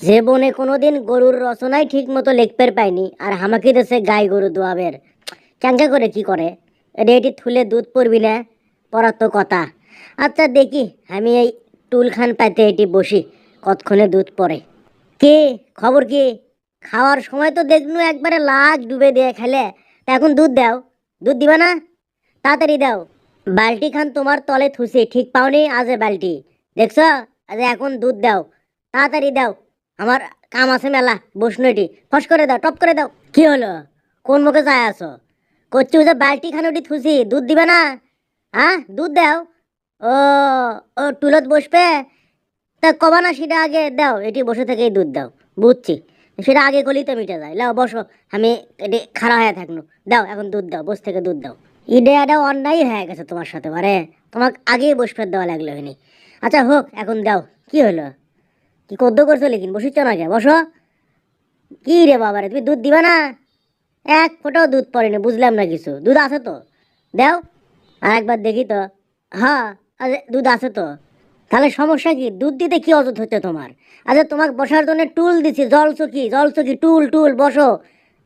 জীবনে কোনোদিন গরুর রচনাই ঠিক মতো লিখতে পাইনি, আর আমাকে দেশে গাই গরু দোয়াবের ক্যাঙ্কা করে কি করে। এটি থুলে দুধ পড়বি না, পড়ার তো কথা। আচ্ছা দেখি, আমি এই টুলখান পাইতে এটি বসি, কতক্ষণে দুধ পড়ে। কি খবর কি? খাওয়ার সময় তো দেখনু একবারে লাগ ডুবে দিয়ে খেলে, তা এখন দুধ দাও। দুধ দিবা না? তাড়াতাড়ি দাও। বালটি খান তোমার তলে থুসি, ঠিক পাওনি আজে বালটি, দেখছ? আজ এখন দুধ দাও, তাড়াতাড়ি দাও। আমার কাম আছে মেলা, বসনু এটি ফস করে দাও, টপ করে দাও। কি হলো? কোন মুখে চায় আছো? করছি যে বালটি খান ওটি থুসি, দুধ দিবে না? হ্যাঁ, দুধ দাও। ও, ও টুলত বসবে, তা কবা না সেটা আগে দাও, এটি বসে থেকেই দুধ দাও। বুঝছি, সেটা আগে গলিতে মিটে যায়। লাও বসো, আমি এটি খাড়া হয়ে থাকনু। দাও এখন দুধ দাও, বস থেকে দুধ দাও। ইডেয়াটা অন্যায় হয়ে গেছে তোমার সাথে, মানে তোমাকে আগেই বসবে দেওয়া লাগলো হয়নি। আচ্ছা হোক, এখন দাও। কি হলো? কি কদ্দ করছো লেকিন, বসিচ্ছ না কে? বসো। কি রে বাবারে, তুমি দুধ দিবা না? এক ফোঁটাও দুধ পড়েনি, বুঝলাম না কিছু। দুধ আছে তো, দাও। আর একবার দেখি তো। হ্যাঁ, আরে দুধ আছে তো। তাহলে সমস্যা কি? দুধ দিতে কি অজুত হচ্ছে তোমার? আচ্ছা তোমাকে বসার জন্য টুল দিছি, জলচকি জলচকি, টুল টুল বসো।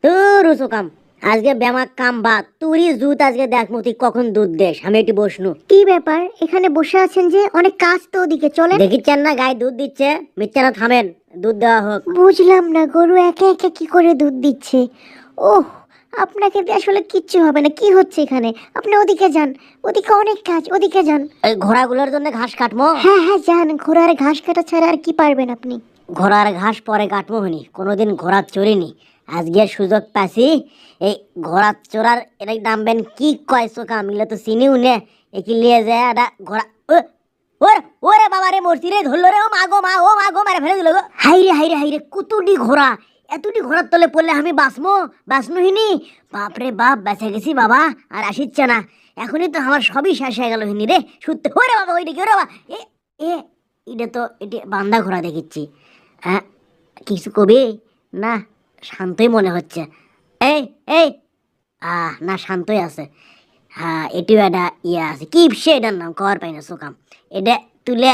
তোর রুসো কাম, আজকে ব্যামাক কাম বাদ তুরি জুত। আজকে দেখ মতি কখন দুধ দেশ, আমি এটি বসনু। কি ব্যাপার, এখানে বসে আছেন যে? অনেক কাজ তো, ওদিকে চলেন। দেখিচ্ছেন না গায়ে দুধ দিচ্ছে? মিথ্যা না, থামেন, দুধ দেওয়া হোক। বুঝলাম না, গরু একে একে কি করে দুধ দিচ্ছে? ওহ, আপনাকে দিয়ে আসলে কিচ্ছু হবে না। কি হচ্ছে এখানে? আপনি ওদিকে যান, ওদিকে অনেক কাজ, ওদিকে যান। এই ঘোড়াগুলোর জন্য ঘাস কাটবো। হ্যাঁ হ্যাঁ যান, ঘোড়ার ঘাস কাটা ছাড়া আর কি পারবেন আপনি? ঘোড়ার ঘাস পরে কাটবো হনি, কোনোদিন ঘোড়া চড়িনি। আজকে সুযোগ পাইছি, এই ঘোড়া চড়ার এটা নামবেন কি কয় চোখা মিলে তো চিনিও নে। একি লিয়ে যায় একটা ঘোড়া। ওরে ওরে বাবা রে, মূর্তি রে ধরলো রে। ও মা গো মা, ও মা গো, মারে ফেলে দিল গো। হাইরে হাইরে হাইরে, কতটি ঘোড়া! এতটি ঘোড়ার তলে পড়লে আমি বাঁচমো হিনি। বাপরে বাপ, বেঁচে গেছি বাবা, আর আসিচ্ছে না। এখনই তো আমার সবই শেষ হয়ে গেল হিনি রে। সত্যি ওরে বাবা, ওইটা কি? ওরে বাবা, এ এ এটা তো এটি বান্দা ঘোড়া দেখিচ্ছি। হ্যাঁ, কিছু কবি? না, শান্তই মনে হচ্ছে। এই এই, না শান্তই আছে। হ্যাঁ, এটিও একটা ইয়ে আছে, কি সে এটার নাম কর পাই না সোকাম। এটা তুলে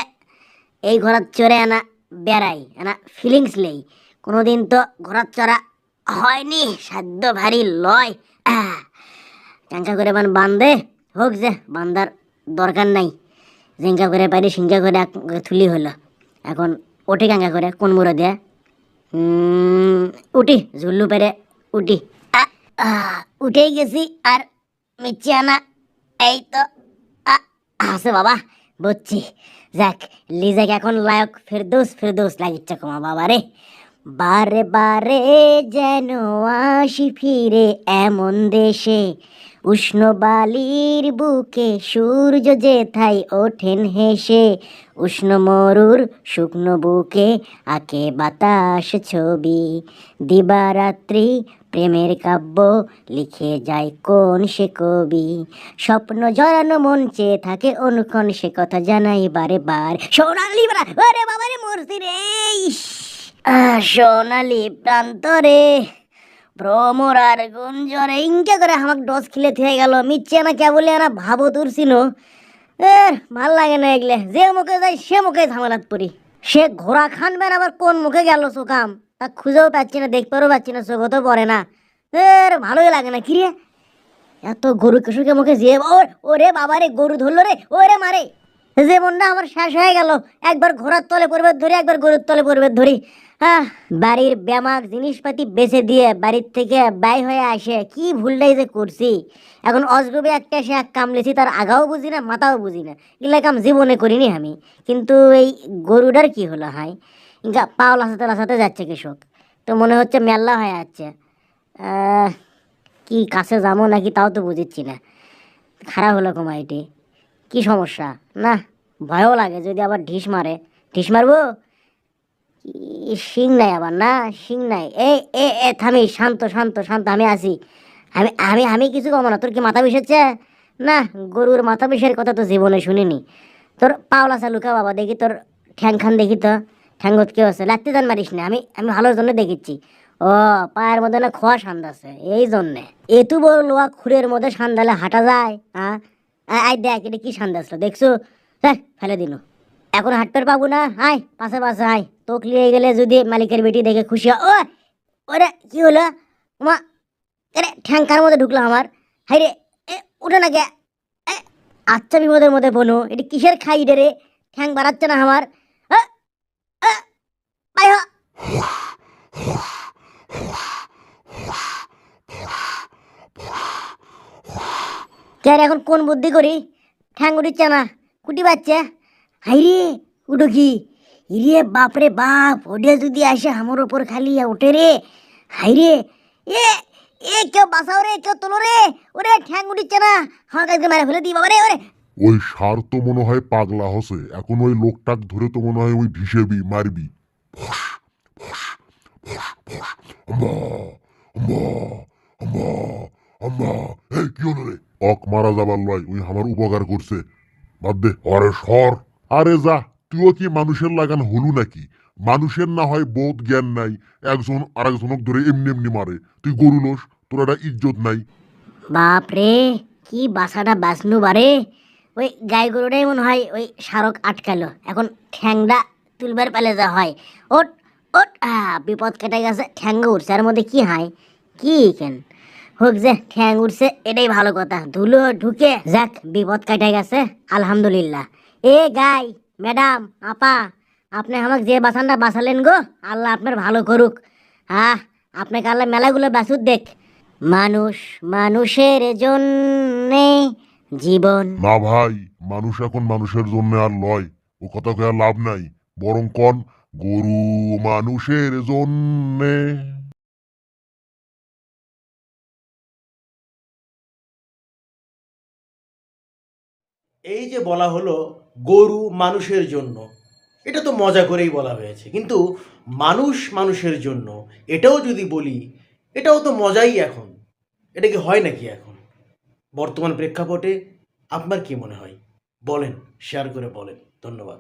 এই ঘোড়ার চড়ে আনা বেড়াই আনা ফিলিংস লেই। কোনোদিন তো ঘোড়ার চড়া হয়নি, সাধ্য ভারী লয়। চাঙ্কা করে বান্ধে হোক, যে বান্দার দরকার নাই। জিঙ্কা করে পারি সিঙ্কা করে থুলি হলো। এখন ওঠে কাঙ্কা করে কোন মুড়ো দেয়া। উঠি ঝুল্লু পেরে উঠি। উঠেই গেছি, আর মিচ্ছি আনা এই তো আছে বাবা, বুঝছি। যাক, লিজাক এখন লায়ক ফেরদৌস ফেরদৌস লাগিচ্ছে কমা বাবা রে। বারে বারে যেন আসি ফিরে এমন দেশে, উষ্ণ বালির বুকে সূর্য যেথায় ওঠেন হেসে, উষ্ণ মরুর শুকনো বুকে আঁকে বাতাস ছবি, দিবারাত্রি প্রেমের কাব্য লিখে যায় কোন সে কবি, স্বপ্ন জড়ানো মন চেয়ে থাকে অনুক্ষণ সে কথা জানাই বারে বার। সোনালি ওরে বাবারে, মরছি রে। ইস, সোনালি প্রান্তরে ভ্রমরার গুঞ্জরে ইনকে করে আমাকে ডস খিলে থেকে গেল। মিচ্ছে না কে বলে না ভাবো তুরছিল। ভাল লাগে না এগুলো, যে মুখে যাই সে মুখে ঝামেলাত পড়ি। সে ঘোড়া খানবেন আবার কোন মুখে গেল চোখাম, তা খুঁজেও পাচ্ছি না, দেখতেও পাচ্ছি না, চোখও তো পড়ে না। ভালোই লাগে না। কিরে এত গরু কেশুকে মুখে যে ওরে বাবা রে, গরু ধরলো রে, ওরে মারে। জীবনটা আমার শেষ হয়ে গেল। একবার ঘোড়ার তলে পড়বে ধরি, একবার গরুর তলে পড়বে ধরি। বাড়ির ব্যামাক জিনিসপাতি বেচে দিয়ে বাড়ির থেকে ব্যয় হয়ে আসে, কি ভুলটাই যে করছি। এখন অজগবে একটা সে এক কামলেছি, তার আগাও বুঝি না মাথাও বুঝি না, এগুলা কাম জীবনে করিনি আমি। কিন্তু এই গরুটার কি হলো? হাই পাও লাসাতে লাসাতে যাচ্ছে কৃষক, তো মনে হচ্ছে মেল্লা হয়ে যাচ্ছে। কি কাছে যাবো নাকি তাও তো বুঝিচ্ছি না। খারাপ হলো কমাইটি, কি সমস্যা? না, ভয়ও লাগে যদি আবার ঢিস মারে। ঢিস মারবো? শিং নাই আবার, না শিং নাই। এ এ এ থামি, শান্ত শান্ত শান্ত, আমি আছি। আমি আমি আমি কিছু কমো না। তোর কি মাথা বিষেছে? না, গরুর মাথা বিষের কথা তো জীবনে শুনিনি। তোর পাওলা চালুকা বাবা, দেখি তোর ঠ্যাং খান দেখি তো। ঠ্যাঙ্গত কেউ আছে? লাগতে জান মারিস না, আমি আমি ভালোর জন্য দেখিচ্ছি। ও, পায়ের মধ্যে না খোয়া সান্দাছে, এই জন্যে। এতু বড় লোয়া খুরের মধ্যে সান্দালে হাঁটা যায়? হ্যাঁ, আই দেখ এটা কি সান্দাসলো দেখছো? ফেলে দিল। এখন হাঁটতে পাবো না, আয় পাশে পাশে আয়, তোক লিয়ে গেলে যদি মালিকের বেটি দেখে খুশি হয়। ও ওরে কি হলো মা, আরে ঠ্যাংকার মধ্যে ঢুকলো আমার, হাই রে, এ উঠে না কে, এ, আচ্ছা বিপদের মধ্যে বনু, এটি কিসের খাই রে, ঠ্যাং বাড়াচ্ছে না আমার, এ, এ, আয় হ। কে রে, এখন কোন বুদ্ধি করি, ঠ্যাং উঠিচ্ছে না, কুটি বাচ্চা, হাই রে, উঠো কি, ইরে বাপরে বাপ, ওটা যদি আসে আমার ওপর খালি ওঠে রে, হাই রে, এ এ কেউ বাঁচাও রে, কেউ তোলো রে, ওরে ঠ্যাং উঠিচ্ছে না, আমাকে একদম মেরে ফেলে দিই বাবা রে, ওরে। ওই সার তো মনে হয় পাগলা হসে, এখন ওই লোকটাক ধরে তো মনে হয় ওই ভিসেবি মারবি। ফস, ফস, ফস, ফস। আম্মা, আম্মা, আম্মা, আম্মা। এই কি হলো রে? অক মারা যাবার লয়, ওই আমার উপকার করছে, বাদ দে। আরে সর, আরে যা, তুইও কি মানুষের লাগান হলু নাকি? মানুষের না হয় বোধ জ্ঞান নাই, একজন আর একজনক ধরে এমনি এমনি মারে, তুই গরু লোস, তোর একটা ইজ্জত নাই। বাপ রে, কি বাসাটা বাঁচনু বারে, ওই গাই গরুটাই মনে হয় ওই সারক আটকালো, এখন ঠ্যাংটা তুলবার পেলে যা হয়, ওট ওট, বিপদ কেটে গেছে, ঠ্যাং উঠছে, আর মধ্যে কি হয়, কি কেন হোক যে ঠ্যাং উঠছে, এটাই ভালো কথা, ধুলো ঢুকে যাক, বিপদ কেটে গেছে, আলহামদুলিল্লাহ। এ গাই ম্যাডাম আপা, আপনি আমাকে যে বাসানটা বাঁচালেন গো, আল্লাহ আপনার ভালো করুক, আপনাকে আল্লাহ মেলাগুলো বাসুর দেখ, মানুষ মানুষের জন্যে জীবন। না ভাই, মানুষ এখন মানুষের জন্য আর লয়, ও কথা কয়ে আর লাভ নাই, বরং কন গরু মানুষের জন্যে। এই যে বলা হলো গরু মানুষের জন্য, এটা তো মজা করেই বলা হয়েছে, কিন্তু মানুষ মানুষের জন্য এটাও যদি বলি, এটাও তো মজাই। এখন এটা কি হয় নাকি এখন বর্তমান প্রেক্ষাপটে? আপনার কি মনে হয় বলেন, শেয়ার করে বলেন। ধন্যবাদ।